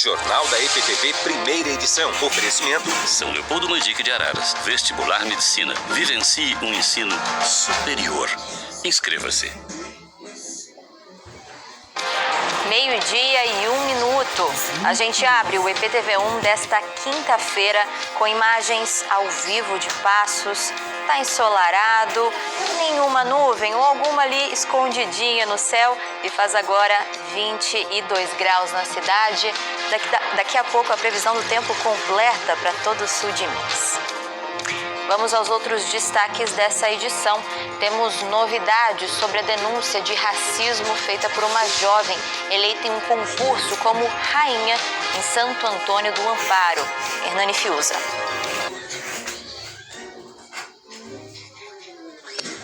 Jornal da EPTV, primeira edição. Oferecimento São Leopoldo Mandique de Araras. Vestibular Medicina. Vivencie um ensino superior. Inscreva-se. 12:01. A gente abre o EPTV1 desta quinta-feira com imagens ao vivo de Passos. Tá ensolarado, nenhuma nuvem ou alguma ali escondidinha no céu e faz agora 22 graus na cidade. Daqui a pouco a previsão do tempo completa para todo o sul de Minas. Vamos aos outros destaques dessa edição. Temos novidades sobre a denúncia de racismo feita por uma jovem eleita em um concurso como rainha em Santo Antônio do Amparo. Hernani Fiuza.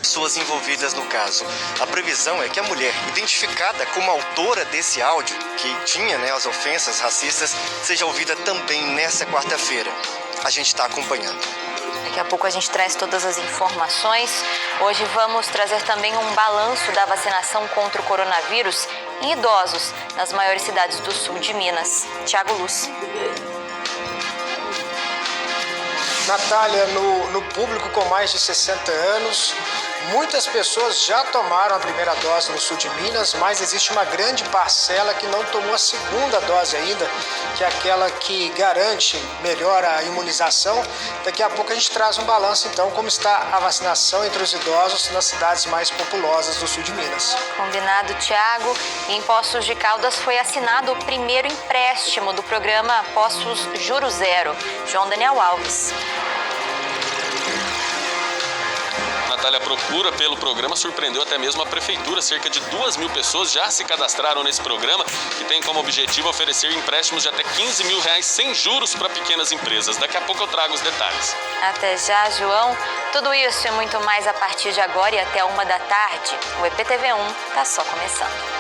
Pessoas envolvidas no caso. A previsão é que a mulher, identificada como autora desse áudio, que tinha as ofensas racistas, seja ouvida também nessa quarta-feira. A gente está acompanhando. Daqui a pouco a gente traz todas as informações. Hoje vamos trazer também um balanço da vacinação contra o coronavírus em idosos nas maiores cidades do sul de Minas. Thiago Luz. Natália, no público com mais de 60 anos, muitas pessoas já tomaram a primeira dose no sul de Minas, mas existe uma grande parcela que não tomou a segunda dose ainda, que é aquela que garante melhor a imunização. Daqui a pouco a gente traz um balanço, então, como está a vacinação entre os idosos nas cidades mais populosas do sul de Minas. Combinado, Thiago. Em Poços de Caldas foi assinado o primeiro empréstimo do programa Poços Juro Zero. João Daniel Alves. Natália, a procura pelo programa surpreendeu até mesmo a prefeitura. Cerca de 2.000 pessoas já se cadastraram nesse programa, que tem como objetivo oferecer empréstimos de até R$15 mil sem juros para pequenas empresas. Daqui a pouco eu trago os detalhes. Até já, João. Tudo isso e muito mais a partir de agora e até 1h. O EPTV1 tá só começando.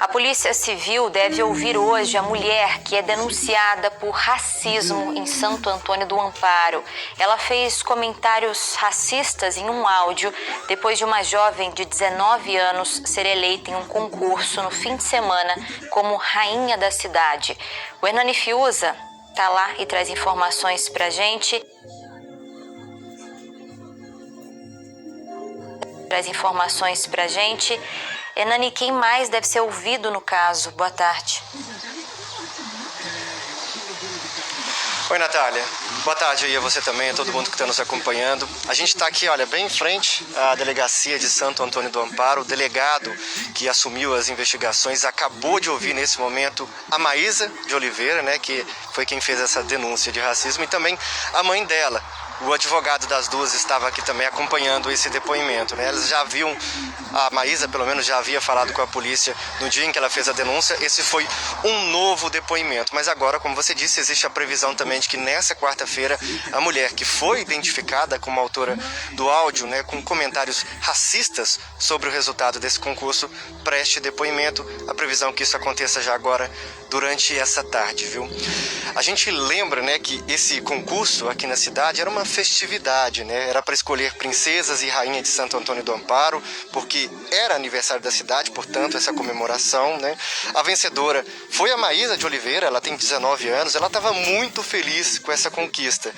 A Polícia Civil deve ouvir hoje a mulher que é denunciada por racismo em Santo Antônio do Amparo. Ela fez comentários racistas em um áudio depois de uma jovem de 19 anos ser eleita em um concurso no fim de semana como rainha da cidade. O Hernani Fiuza tá lá e traz informações pra gente. Hernani, quem mais deve ser ouvido no caso? Boa tarde. Oi, Natália. Boa tarde aí a você também, a todo mundo que está nos acompanhando. A gente está aqui, bem em frente à delegacia de Santo Antônio do Amparo. O delegado que assumiu as investigações acabou de ouvir nesse momento a Maísa de Oliveira, que foi quem fez essa denúncia de racismo, e também a mãe dela. O advogado das duas estava aqui também acompanhando esse depoimento. Eles já haviam, a Maísa pelo menos já havia falado com a polícia no dia em que ela fez a denúncia. Esse foi um novo depoimento. Mas agora, como você disse, existe a previsão também de que nessa quarta-feira a mulher que foi identificada como autora do áudio, com comentários racistas sobre o resultado desse concurso, preste depoimento. A previsão é que isso aconteça já agora durante essa tarde, viu? A gente lembra, que esse concurso aqui na cidade era uma festividade, Era para escolher princesas e rainha de Santo Antônio do Amparo, porque era aniversário da cidade, portanto, essa comemoração, A vencedora foi a Maísa de Oliveira, ela tem 19 anos, ela estava muito feliz com essa conquista.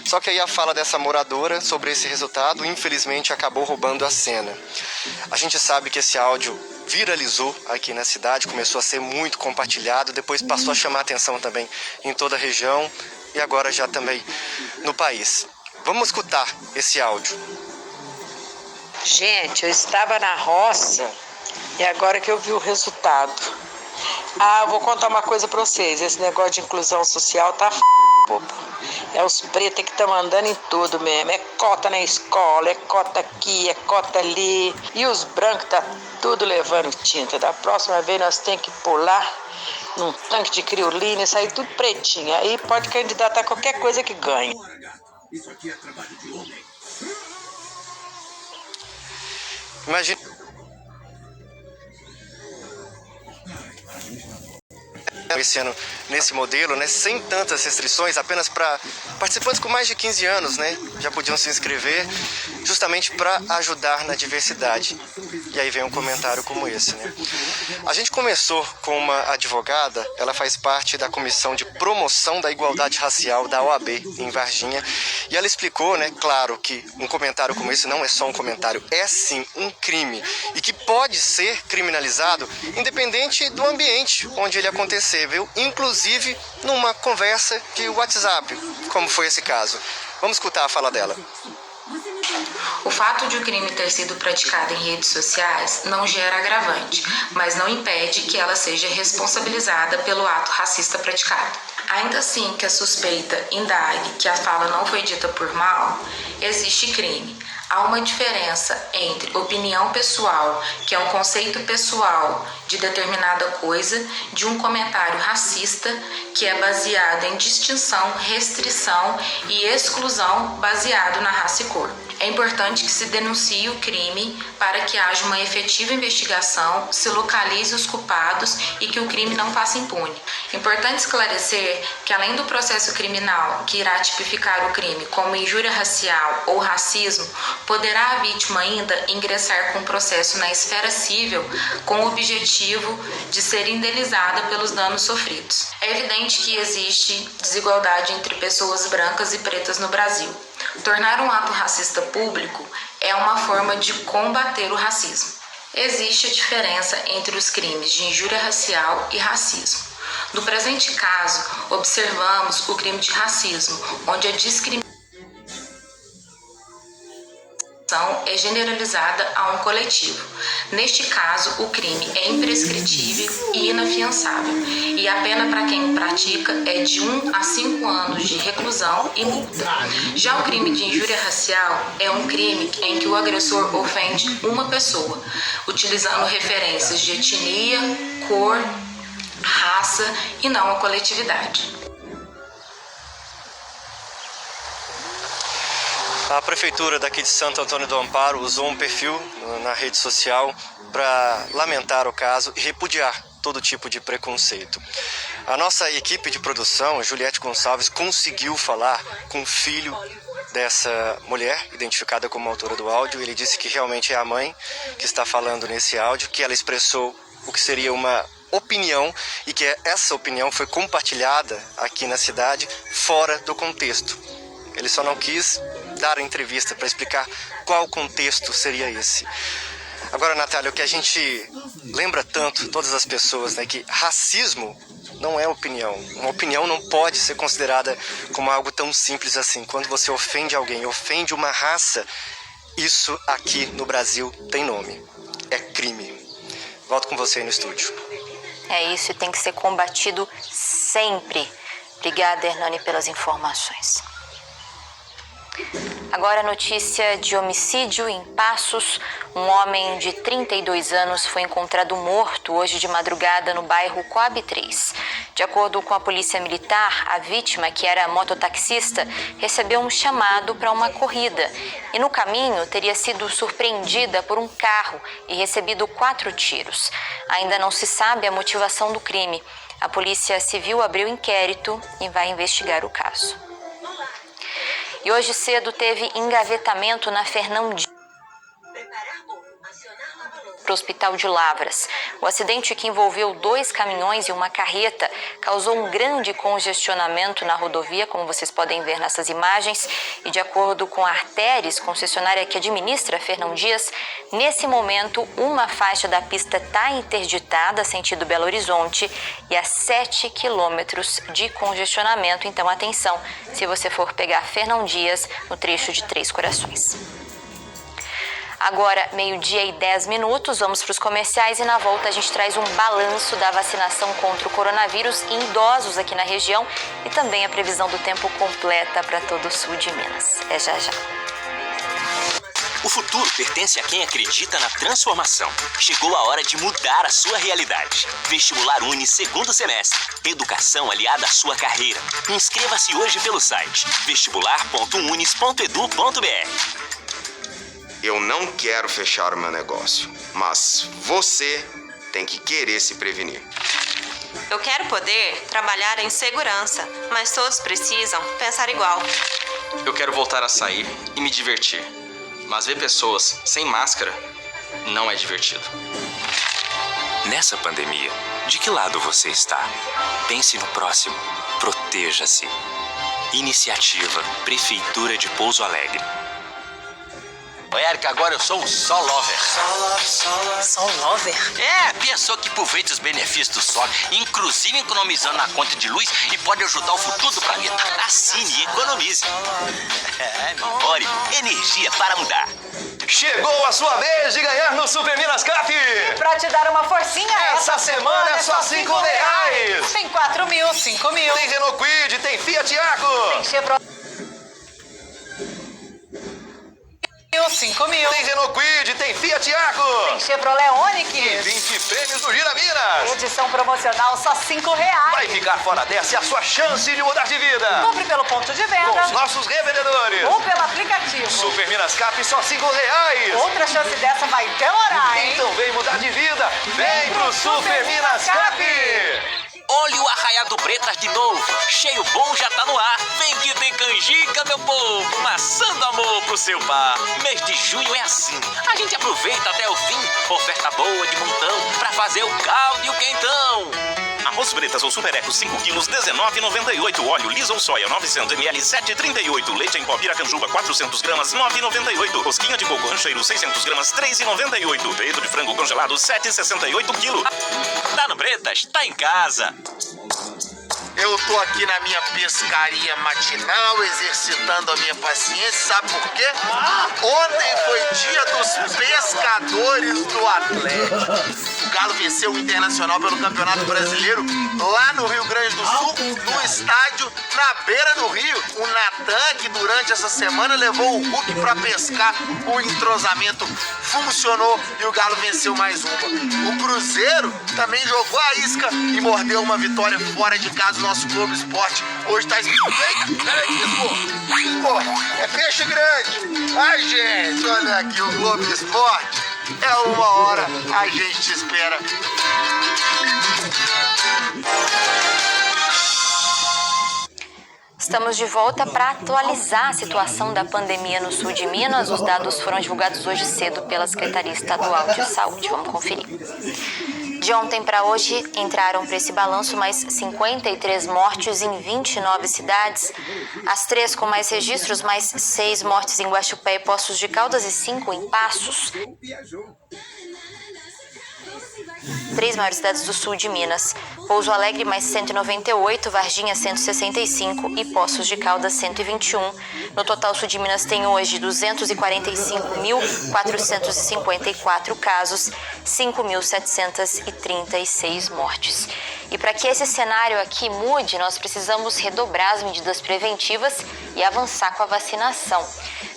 Só que aí a fala dessa moradora sobre esse resultado, infelizmente, acabou roubando a cena. A gente sabe que esse áudio viralizou aqui na cidade, começou a ser muito compartilhado, depois passou a chamar a atenção também em toda a região e agora já também no país. Vamos escutar esse áudio. Gente, eu estava na roça e agora que eu vi o resultado. Eu vou contar uma coisa para vocês, esse negócio de inclusão social tá bobo. É os pretos que estão andando em tudo mesmo. É cota na escola, é cota aqui, é cota ali. E os brancos tá tudo levando tinta. Da próxima vez nós temos que pular num tanque de criolina e sair tudo pretinho. Aí pode candidatar a qualquer coisa que ganhe. Isso aqui é trabalho de homem. Imagina. esse ano nesse modelo, né, sem tantas restrições, apenas para participantes com mais de 15 anos, né, já podiam se inscrever, justamente para ajudar na diversidade. E aí vem um comentário como esse, né? A gente começou com uma advogada, ela faz parte da Comissão de Promoção da Igualdade Racial da OAB em Varginha, e ela explicou, né, claro que um comentário como esse não é só um comentário, é sim um crime e que pode ser criminalizado independente do ambiente onde ele acontecer, viu? Inclusive numa conversa de WhatsApp, como foi esse caso. Vamos escutar a fala dela. O fato de o crime ter sido praticado em redes sociais não gera agravante, mas não impede que ela seja responsabilizada pelo ato racista praticado. Ainda assim que a suspeita indague que a fala não foi dita por mal, existe crime. Há uma diferença entre opinião pessoal, que é um conceito pessoal de determinada coisa, de um comentário racista, que é baseado em distinção, restrição e exclusão baseado na raça e cor. É importante que se denuncie o crime para que haja uma efetiva investigação, se localize os culpados e que o crime não passe impune. Importante esclarecer que, além do processo criminal que irá tipificar o crime como injúria racial ou racismo, poderá a vítima ainda ingressar com um processo na esfera civil com o objetivo de ser indenizada pelos danos sofridos. É evidente que existe desigualdade entre pessoas brancas e pretas no Brasil. Tornar um ato racista público é uma forma de combater o racismo. Existe a diferença entre os crimes de injúria racial e racismo. No presente caso, observamos o crime de racismo, onde a discriminação é generalizada a um coletivo. Neste caso, o crime é imprescritível e inafiançável, e a pena para quem o pratica é de 1 a 5 anos de reclusão e multa. Já o crime de injúria racial é um crime em que o agressor ofende uma pessoa, utilizando referências de etnia, cor, raça e não a coletividade. A prefeitura daqui de Santo Antônio do Amparo usou um perfil na rede social para lamentar o caso e repudiar todo tipo de preconceito. A nossa equipe de produção, Juliette Gonçalves, conseguiu falar com o filho dessa mulher, identificada como autora do áudio. Ele disse que realmente é a mãe que está falando nesse áudio, que ela expressou o que seria uma opinião e que essa opinião foi compartilhada aqui na cidade fora do contexto. Ele só não quis dar a entrevista para explicar qual contexto seria esse. Agora, Natália, o que a gente lembra tanto, todas as pessoas, né, que racismo não é opinião. Uma opinião não pode ser considerada como algo tão simples assim. Quando você ofende alguém, ofende uma raça, isso aqui no Brasil tem nome. É crime. Volto com você aí no estúdio. É isso, e tem que ser combatido sempre. Obrigada, Hernani, pelas informações. Agora, notícia de homicídio em Passos. Um homem de 32 anos foi encontrado morto hoje de madrugada no bairro Coab 3. De acordo com a polícia militar, a vítima, que era mototaxista, recebeu um chamado para uma corrida e no caminho teria sido surpreendida por um carro e recebido 4 tiros. Ainda não se sabe a motivação do crime. A Polícia Civil abriu inquérito e vai investigar o caso. E hoje cedo teve engavetamento na Fernão Dias, para o Hospital de Lavras. O acidente, que envolveu 2 caminhões e uma carreta, causou um grande congestionamento na rodovia, como vocês podem ver nessas imagens. E de acordo com a Arteres, concessionária que administra Fernão Dias, nesse momento uma faixa da pista está interditada, sentido Belo Horizonte, e há 7 quilômetros de congestionamento. Então, atenção, se você for pegar Fernão Dias no trecho de Três Corações. Agora, 12:10, vamos para os comerciais e na volta a gente traz um balanço da vacinação contra o coronavírus em idosos aqui na região e também a previsão do tempo completa para todo o sul de Minas. É já já. O futuro pertence a quem acredita na transformação. Chegou a hora de mudar a sua realidade. Vestibular Uni segundo semestre. Educação aliada à sua carreira. Inscreva-se hoje pelo site vestibular.unis.edu.br. Eu não quero fechar o meu negócio, mas você tem que querer se prevenir. Eu quero poder trabalhar em segurança, mas todos precisam pensar igual. Eu quero voltar a sair e me divertir. Mas ver pessoas sem máscara não é divertido. Nessa pandemia, de que lado você está? Pense no próximo. Proteja-se. Iniciativa Prefeitura de Pouso Alegre. Oi, Érica, agora eu sou o Sol Lover. Sol Lover? É, pensou que aproveita os benefícios do sol, inclusive economizando na conta de luz e pode ajudar o futuro do planeta. Assine e economize. Memória, energia para mudar. Chegou a sua vez de ganhar no Super Minas Cap! Pra te dar uma forcinha, essa semana é só R$5. Tem 4 mil, 5 mil. Tem Renault Kwid, tem Fiat Argo. Tem Chevrolet. 5 mil. Tem Renault Kwid, tem Fiat Argo. Tem Chevrolet Onix. E 20 prêmios do Gira Minas. Edição promocional só R$5. Vai ficar fora dessa, é a sua chance de mudar de vida. Compre pelo ponto de venda. Com os nossos revendedores. Ou pelo aplicativo. Super Minas Cap, só R$5. Outra chance dessa vai demorar, hein? Então vem mudar de vida. Vem pro Super Minas Cap. Olha o Arraiado Bretas de novo. Cheio bom já tá no ar. Vem que tem canjica, meu povo. Maçã do amor pro seu par. Mês de junho é assim. A gente aproveita até o fim. Oferta boa de montão pra fazer o caldo e o quentão. Arroz Bretas ou Super Eco 5 quilos, R$19,98. Óleo Lisa ou soia 900 ml, R$7,38. Leite em pó Piracanjuba 400 gramas, R$9,98. Rosquinha de coco Rancheiro 600 gramas, R$3,98. Peito de frango congelado, R$7,68 quilo. Tá no Bretas, tá em casa. Eu tô aqui na minha pescaria matinal, exercitando a minha paciência, sabe por quê? Ontem foi dia dos pescadores do Atlético. O Galo venceu o Internacional pelo Campeonato Brasileiro lá no Rio Grande do Sul, no estádio, na beira do rio. O Natan, que durante essa semana levou o Hulk pra pescar, o entrosamento funcionou e o Galo venceu mais uma. O Cruzeiro também jogou a isca e mordeu uma vitória fora de casa. Nosso Globo Esporte hoje tá... Peraí, pô, é peixe grande. Ai, gente, olha aqui o Globo Esporte. É uma hora, a gente te espera. Estamos de volta para atualizar a situação da pandemia no sul de Minas. Os dados foram divulgados hoje cedo pela Secretaria Estadual de Saúde. Vamos conferir. De ontem para hoje, entraram para esse balanço mais 53 mortes em 29 cidades. As 3 com mais registros, mais 6 mortes em Guaxupé e Poços de Caldas e 5 em Passos. 3 maiores cidades do sul de Minas. Pouso Alegre, mais 198, Varginha, 165 e Poços de Caldas, 121. No total, o sul de Minas tem hoje 245.454 casos, 5.736 mortes. E para que esse cenário aqui mude, nós precisamos redobrar as medidas preventivas e avançar com a vacinação.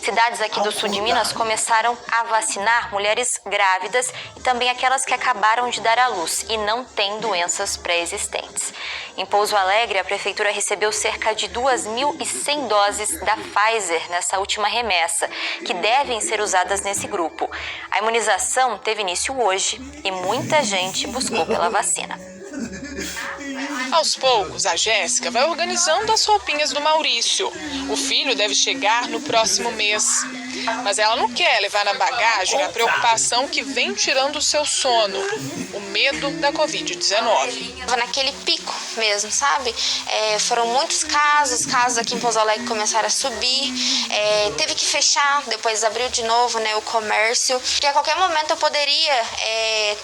Cidades aqui do sul de Minas começaram a vacinar mulheres grávidas e também aquelas que acabaram de dar à luz e não têm doenças pré-existentes. Em Pouso Alegre, a prefeitura recebeu cerca de 2.100 doses da Pfizer nessa última remessa, que devem ser usadas nesse grupo. A imunização teve início hoje e muita gente buscou pela vacina. Aos poucos, a Jéssica vai organizando as roupinhas do Maurício. O filho deve chegar no próximo mês. Mas ela não quer levar na bagagem a preocupação que vem tirando o seu sono, o medo da Covid-19. Estava naquele pico mesmo, sabe? Foram muitos casos aqui em Pouso Alegre começaram a subir, teve que fechar, depois abriu de novo, né, o comércio, porque a qualquer momento eu poderia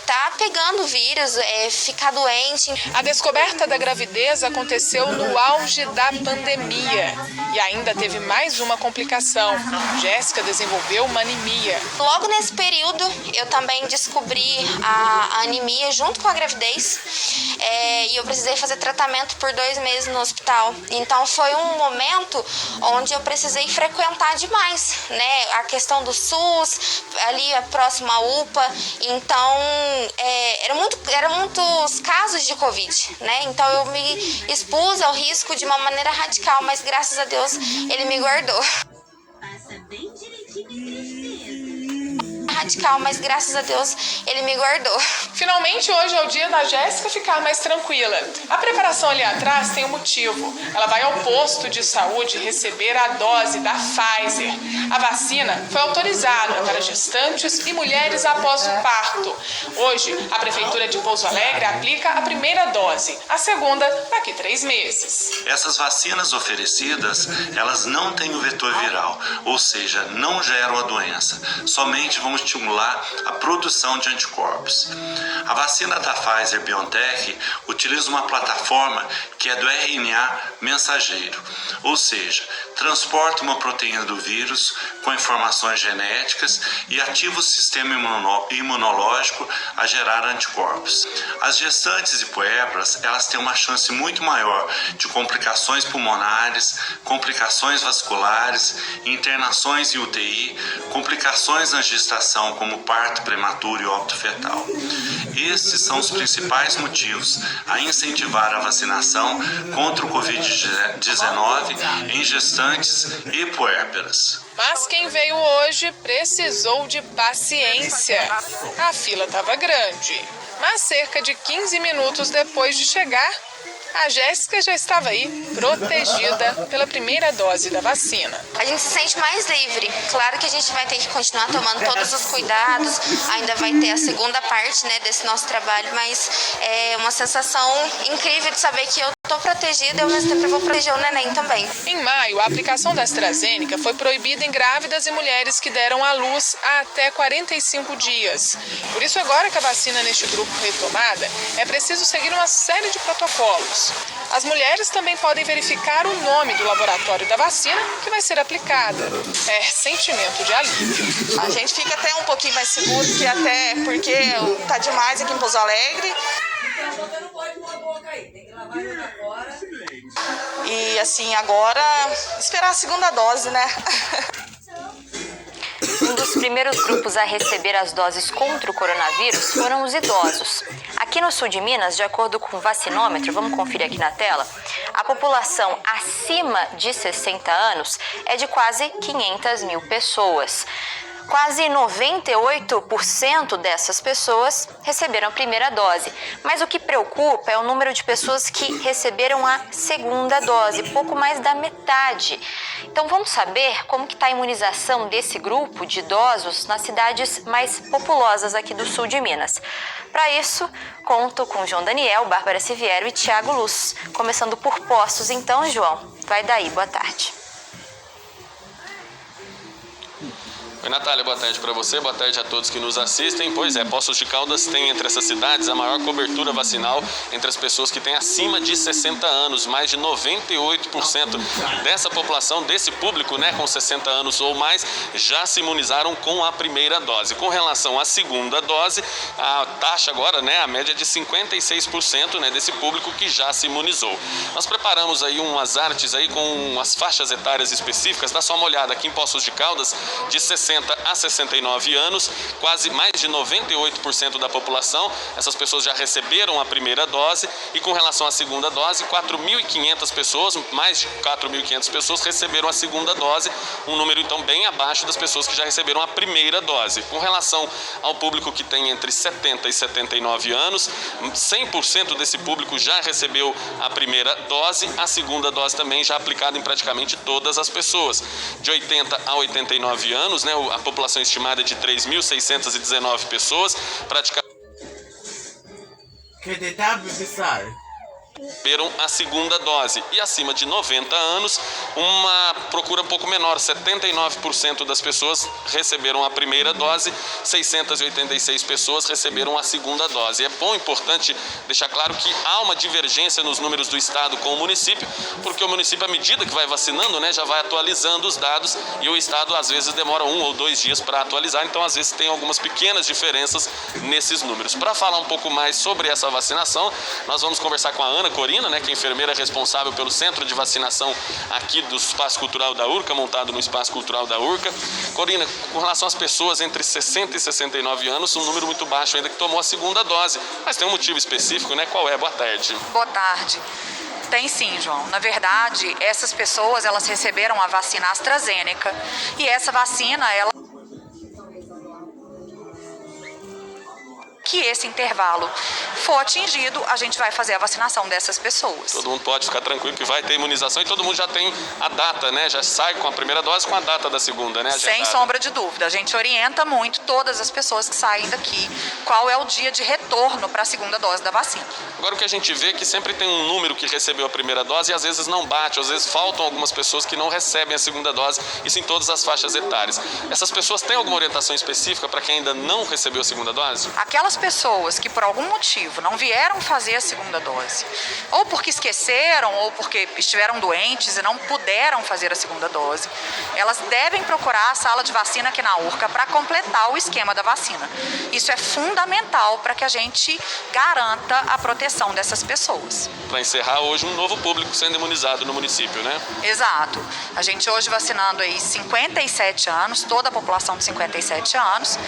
tá pegando o vírus, ficar doente. A descoberta da gravidez aconteceu no auge da pandemia e ainda teve mais uma complicação. Jéssica desenvolveu uma anemia. Logo nesse período, eu também descobri a anemia junto com a gravidez e eu precisei fazer tratamento por 2 meses no hospital. Então foi um momento onde eu precisei frequentar demais, né? A questão do SUS, ali próximo à UPA. Então, eram muitos casos de Covid, né? Então eu me expus ao risco de uma maneira radical, mas graças a Deus ele me guardou. radical, mas graças a Deus ele me guardou. Finalmente, hoje é o dia da Jéssica ficar mais tranquila. A preparação ali atrás tem um motivo. Ela vai ao posto de saúde receber a dose da Pfizer. A vacina foi autorizada para gestantes e mulheres após o parto. Hoje, a Prefeitura de Pouso Alegre aplica a primeira dose, a segunda daqui 3 meses. Essas vacinas oferecidas, elas não têm o vetor viral, ou seja, não geram a doença, somente vão estimular a produção de anticorpos. A vacina da Pfizer-BioNTech utiliza uma plataforma que é do RNA mensageiro, ou seja, transporta uma proteína do vírus com informações genéticas e ativa o sistema imunológico a gerar anticorpos. As gestantes e puérperas, elas têm uma chance muito maior de complicações pulmonares, complicações vasculares, internações em UTI, complicações na gestação como parto prematuro e óbito fetal. Estes são os principais motivos a incentivar a vacinação contra o Covid-19 em gestantes e puérperas. Mas quem veio hoje precisou de paciência. A fila estava grande, mas cerca de 15 minutos depois de chegar, a Jéssica já estava aí, protegida pela primeira dose da vacina. A gente se sente mais livre. Claro que a gente vai ter que continuar tomando todos os cuidados, ainda vai ter a segunda parte, né, desse nosso trabalho, mas é uma sensação incrível de saber que eu estou protegida e ao mesmo tempo eu vou proteger o neném também. Em maio, a aplicação da AstraZeneca foi proibida em grávidas e mulheres que deram à luz há até 45 dias. Por isso, agora que a vacina neste grupo foi retomada, é preciso seguir uma série de protocolos. As mulheres também podem verificar o nome do laboratório da vacina que vai ser aplicada. É sentimento de alívio. A gente fica até um pouquinho mais seguro, porque tá demais aqui em Pouso Alegre. E assim, agora esperar a segunda dose, né? Um dos primeiros grupos a receber as doses contra o coronavírus foram os idosos. Aqui no sul de Minas, de acordo com o vacinômetro, vamos conferir aqui na tela, a população acima de 60 anos é de quase 500 mil pessoas. Quase 98% dessas pessoas receberam a primeira dose. Mas o que preocupa é o número de pessoas que receberam a segunda dose, pouco mais da metade. Então vamos saber como que está a imunização desse grupo de idosos nas cidades mais populosas aqui do sul de Minas. Para isso, conto com João Daniel, Bárbara Siviero e Tiago Luz. Começando por Poços, então, João, vai daí, boa tarde. Oi, Natália, boa tarde para você, boa tarde a todos que nos assistem. Pois é, Poços de Caldas tem entre essas cidades a maior cobertura vacinal entre as pessoas que têm acima de 60 anos. Mais de 98% dessa população, desse público, né, com 60 anos ou mais, já se imunizaram com a primeira dose. Com relação à segunda dose, a taxa agora, né, a média é de 56%, né, desse público que já se imunizou. Nós preparamos aí umas artes aí com as faixas etárias específicas. Dá só uma olhada aqui em Poços de Caldas, de 60 a 69 anos, quase mais de 98% da população, essas pessoas já receberam a primeira dose, e com relação à segunda dose, 4.500 pessoas, mais de 4.500 pessoas receberam a segunda dose, um número então bem abaixo das pessoas que já receberam a primeira dose. Com relação ao público que tem entre 70 e 79 anos, 100% desse público já recebeu a primeira dose, a segunda dose também já aplicada em praticamente todas as pessoas. De 80 a 89 anos, né, a população estimada é de 3.619 pessoas, praticamente receberam a segunda dose, e acima de 90 anos, uma procura um pouco menor, 79% das pessoas receberam a primeira dose, 686 pessoas receberam a segunda dose. É bom, importante deixar claro que há uma divergência nos números do estado com o município, porque o município, à medida que vai vacinando, né, já vai atualizando os dados, e o estado às vezes demora 1 ou 2 dias para atualizar, então às vezes tem algumas pequenas diferenças nesses números. Para falar um pouco mais sobre essa vacinação, nós vamos conversar com a Ana Corina, né, que é enfermeira responsável pelo centro de vacinação aqui do Espaço Cultural da Urca, montado no Espaço Cultural da Urca. Corina, com relação às pessoas entre 60 e 69 anos, um número muito baixo ainda que tomou a segunda dose, mas tem um motivo específico, né? Qual é? Boa tarde. Boa tarde. Tem sim, João. Na verdade, essas pessoas, elas receberam a vacina AstraZeneca, e essa vacina, ela que esse intervalo for atingido, a gente vai fazer a vacinação dessas pessoas. Todo mundo pode ficar tranquilo que vai ter imunização e todo mundo já tem a data, né? Já sai com a primeira dose com a data da segunda, né? Sem sombra de dúvida. A gente orienta muito todas as pessoas que saem daqui qual é o dia de retorno para a segunda dose da vacina. Agora o que a gente vê é que sempre tem um número que recebeu a primeira dose e às vezes não bate, às vezes faltam algumas pessoas que não recebem a segunda dose, isso em todas as faixas etárias. Essas pessoas têm alguma orientação específica para quem ainda não recebeu a segunda dose? Aquelas pessoas que por algum motivo não vieram fazer a segunda dose, ou porque esqueceram, ou porque estiveram doentes e não puderam fazer a segunda dose, elas devem procurar a sala de vacina aqui na URCA para completar o esquema da vacina. Isso é fundamental para que a gente garanta a proteção dessas pessoas. Para encerrar, hoje um novo público sendo imunizado no município, né? Exato. A gente hoje vacinando aí 57 anos, toda a população de 57 anos.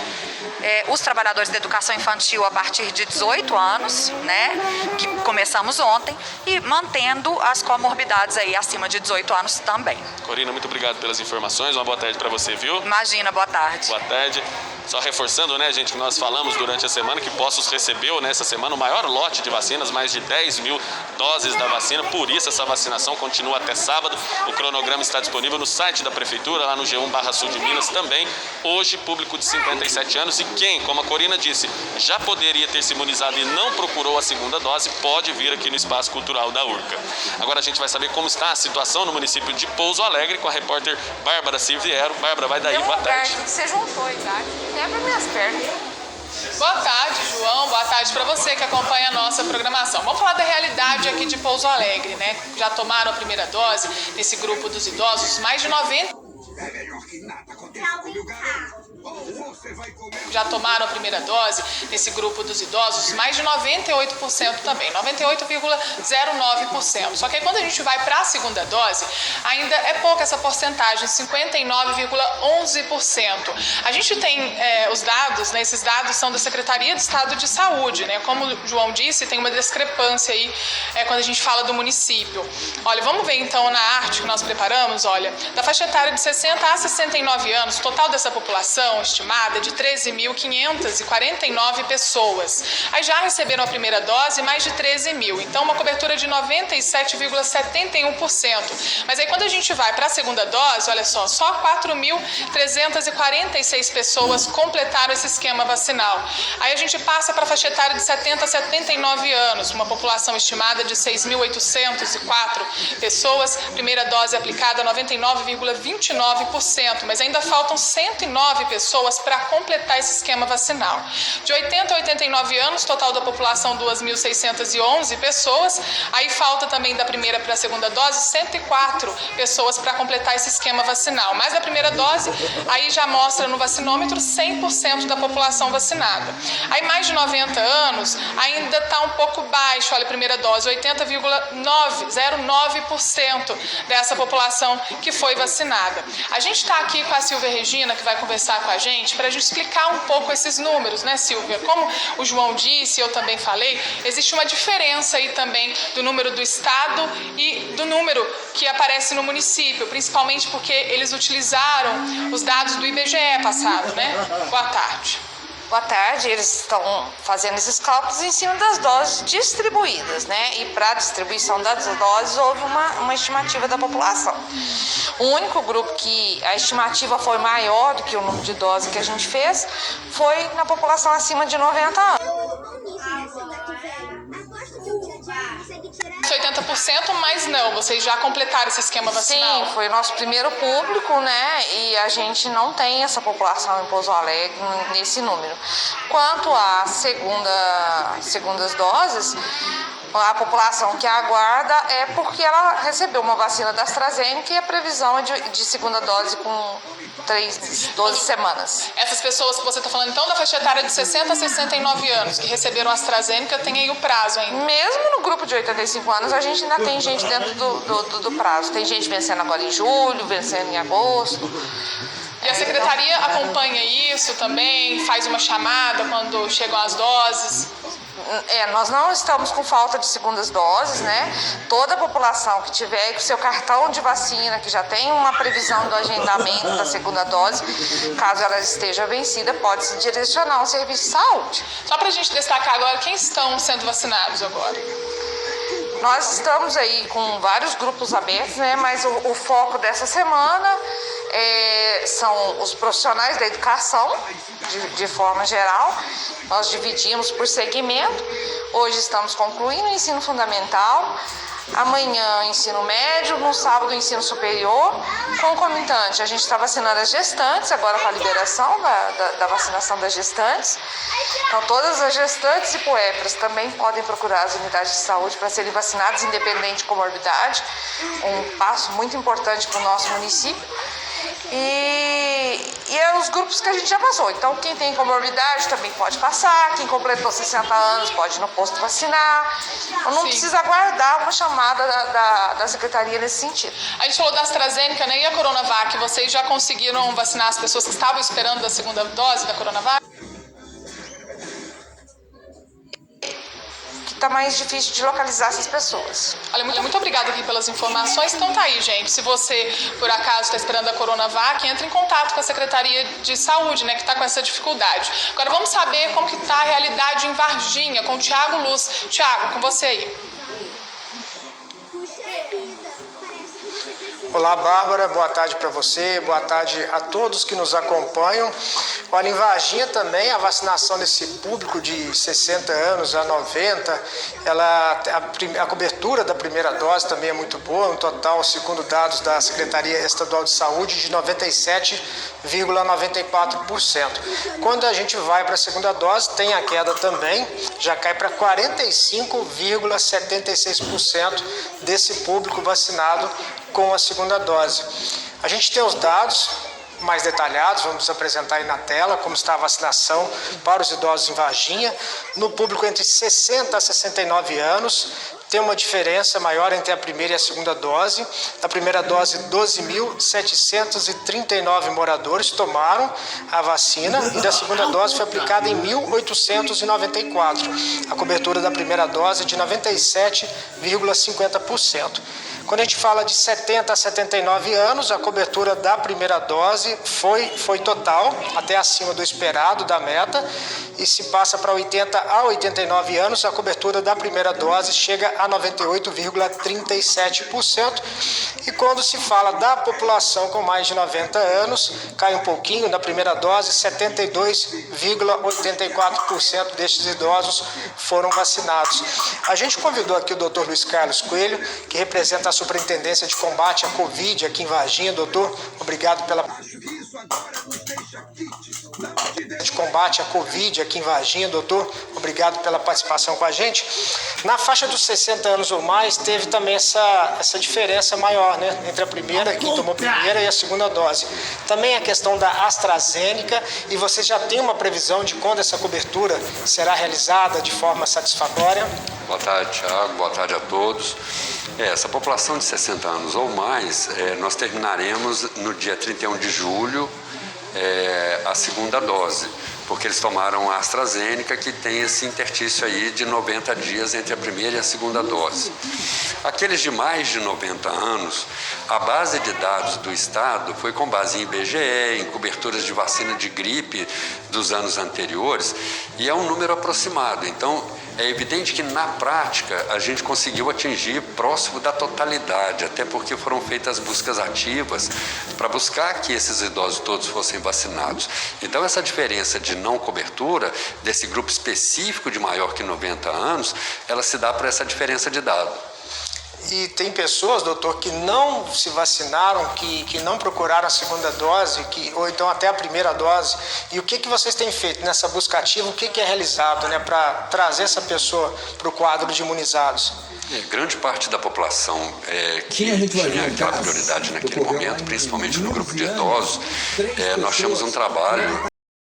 Os trabalhadores da educação infantil a partir de 18 anos, né, que começamos ontem, e mantendo as comorbidades aí acima de 18 anos também. Corina, muito obrigado pelas informações, uma boa tarde para você, viu? Imagina, boa tarde. Boa tarde. Só reforçando, né, gente, que nós falamos durante a semana que Poços recebeu nessa semana o maior lote de vacinas, mais de 10 mil doses da vacina, por isso essa vacinação continua até sábado. O cronograma está disponível no site da Prefeitura, lá no G1/Sul de Minas também. Hoje, público de 57 anos e quem, como a Corina disse, já poderia ter se imunizado e não procurou a segunda dose, pode vir aqui no Espaço Cultural da URCA. Agora a gente vai saber como está a situação no município de Pouso Alegre com a repórter Bárbara Silviero. Bárbara, vai daí, boa tarde. Você juntou, tá? Quebra minhas pernas. Boa tarde, João. Boa tarde para você que acompanha a nossa programação. Vamos falar da realidade aqui de Pouso Alegre, né? Já tomaram a primeira dose nesse grupo dos idosos, mais de 90. Já tomaram a primeira dose nesse grupo dos idosos, mais de 98% também, 98,09%. Só que aí quando a gente vai para a segunda dose, ainda é pouca essa porcentagem, 59,11%. A gente tem os dados, né, esses dados são da Secretaria de Estado de Saúde, né? Como o João disse, tem uma discrepância aí quando a gente fala do município. Olha, vamos ver então na arte que nós preparamos, olha, da faixa etária de 60 a 69 anos, o total dessa população estimada é de 13.549 pessoas. Aí já receberam a primeira dose mais de 13 mil, então uma cobertura de 97,71%. Mas aí quando a gente vai para a segunda dose, olha só 4.346 pessoas completaram esse esquema vacinal. Aí a gente passa para a faixa etária de 70 a 79 anos, uma população estimada de 6.804 pessoas, primeira dose aplicada 99,29%, mas ainda faltam 109 pessoas para completar esse esquema vacinal. De 80 a 89 anos, total da população 2.611 pessoas. Aí falta também da primeira para a segunda dose 104 pessoas para completar esse esquema vacinal. Mas da primeira dose, aí já mostra no vacinômetro 100% da população vacinada. Aí mais de 90 anos ainda está um pouco baixo, olha, a primeira dose, 80,09% dessa população que foi vacinada. A gente está aqui com a Silvia Regina, que vai conversar com a gente, para a gente explicar um pouco esses números, né, Silvia? Como o João disse, eu também falei, existe uma diferença aí também do número do estado e do número que aparece no município, principalmente porque eles utilizaram os dados do IBGE passado, né? Boa tarde. Boa tarde, eles estão fazendo esses cálculos em cima das doses distribuídas, né? E para a distribuição das doses houve uma estimativa da população. O único grupo que a estimativa foi maior do que o número de doses que a gente fez foi na população acima de 90 anos. 80%, mas não, vocês já completaram esse esquema vacinal? Sim, foi o nosso primeiro público, né? E a gente não tem essa população em Pouso Alegre nesse número. Quanto às segundas doses, a população que aguarda é porque ela recebeu uma vacina da AstraZeneca e a previsão é de segunda dose com 12 semanas. Essas pessoas que você está falando, então, da faixa etária de 60 a 69 anos, que receberam a AstraZeneca, tem aí o prazo ainda? Mesmo no grupo de 85 anos, a gente ainda tem gente dentro do prazo. Tem gente vencendo agora em julho, vencendo em agosto. E a secretaria acompanha isso também? Faz uma chamada quando chegam as doses? Nós não estamos com falta de segundas doses, né? Toda a população que tiver com seu cartão de vacina, que já tem uma previsão do agendamento da segunda dose, caso ela esteja vencida, pode se direcionar ao serviço de saúde. Só para a gente destacar agora, quem estão sendo vacinados agora? Nós estamos aí com vários grupos abertos, né? Mas o foco dessa semana são os profissionais da educação, de forma geral. Nós dividimos por segmento. Hoje estamos concluindo o ensino fundamental, amanhã ensino médio, no sábado o ensino superior. Concomitante, a gente está vacinando as gestantes, agora com a liberação da vacinação das gestantes. Então todas as gestantes e puérperas também podem procurar as unidades de saúde para serem vacinadas, independente de comorbidade. Um passo muito importante para o nosso município. E é os grupos que a gente já passou. Então, quem tem comorbidade também pode passar. Quem completou 60 anos pode ir no posto vacinar. Não precisa aguardar uma chamada da Secretaria nesse sentido. A gente falou da AstraZeneca, né? E a Coronavac? Vocês já conseguiram vacinar as pessoas que estavam esperando a segunda dose da Coronavac? Está mais difícil de localizar essas pessoas. Olha, muito obrigada aqui pelas informações. Então tá aí, gente. Se você, por acaso, está esperando a Coronavac, entre em contato com a Secretaria de Saúde, né, que está com essa dificuldade. Agora vamos saber como que está a realidade em Varginha, com o Thiago Luz. Thiago, com você aí. Olá, Bárbara, boa tarde para você, boa tarde a todos que nos acompanham. Olha, em Varginha também a vacinação desse público de 60 anos a 90, a cobertura da primeira dose também é muito boa, no total, segundo dados da Secretaria Estadual de Saúde, de 97,94%. Quando a gente vai para a segunda dose, tem a queda também, já cai para 45,76% desse público vacinado com a segunda dose. A gente tem os dados mais detalhados, vamos apresentar aí na tela como está a vacinação para os idosos em Varginha. No público entre 60 a 69 anos, tem uma diferença maior entre a primeira e a segunda dose. Na primeira dose, 12.739 moradores tomaram a vacina e da segunda dose foi aplicada em 1.894. A cobertura da primeira dose é de 97,50%. Quando a gente fala de 70 a 79 anos, a cobertura da primeira dose foi total, até acima do esperado, da meta, e se passa para 80 a 89 anos, a cobertura da primeira dose chega a 98,37%. E quando se fala da população com mais de 90 anos, cai um pouquinho, na primeira dose, 72,84% destes idosos foram vacinados. A gente convidou aqui o Dr. Luiz Carlos Coelho, que representa a Superintendência de Combate à Covid aqui em Varginha. Doutor, obrigado pela... de combate à Covid aqui em Varginha, doutor, obrigado pela participação com a gente. Na faixa dos 60 anos ou mais, teve também essa diferença maior, né, entre a primeira, quem tomou a primeira e a segunda dose. Também a questão da AstraZeneca, e você já tem uma previsão de quando essa cobertura será realizada de forma satisfatória? Boa tarde, Thiago, boa tarde a todos. Essa população de 60 anos ou mais, nós terminaremos no dia 31 de julho a segunda dose, porque eles tomaram a AstraZeneca, que tem esse interstício aí de 90 dias entre a primeira e a segunda dose. Aqueles de mais de 90 anos, a base de dados do Estado foi com base em IBGE, em coberturas de vacina de gripe dos anos anteriores, e é um número aproximado. Então, é evidente que na prática a gente conseguiu atingir próximo da totalidade, até porque foram feitas buscas ativas para buscar que esses idosos todos fossem vacinados. Então essa diferença de não cobertura desse grupo específico de maior que 90 anos, ela se dá por essa diferença de dado. E tem pessoas, doutor, que não se vacinaram, que não procuraram a segunda dose, ou então até a primeira dose. E o que vocês têm feito nessa busca ativa? O que é realizado, né, para trazer essa pessoa para o quadro de imunizados? Grande parte da população que tinha aquela prioridade naquele momento, principalmente no grupo de idosos, nós tínhamos um trabalho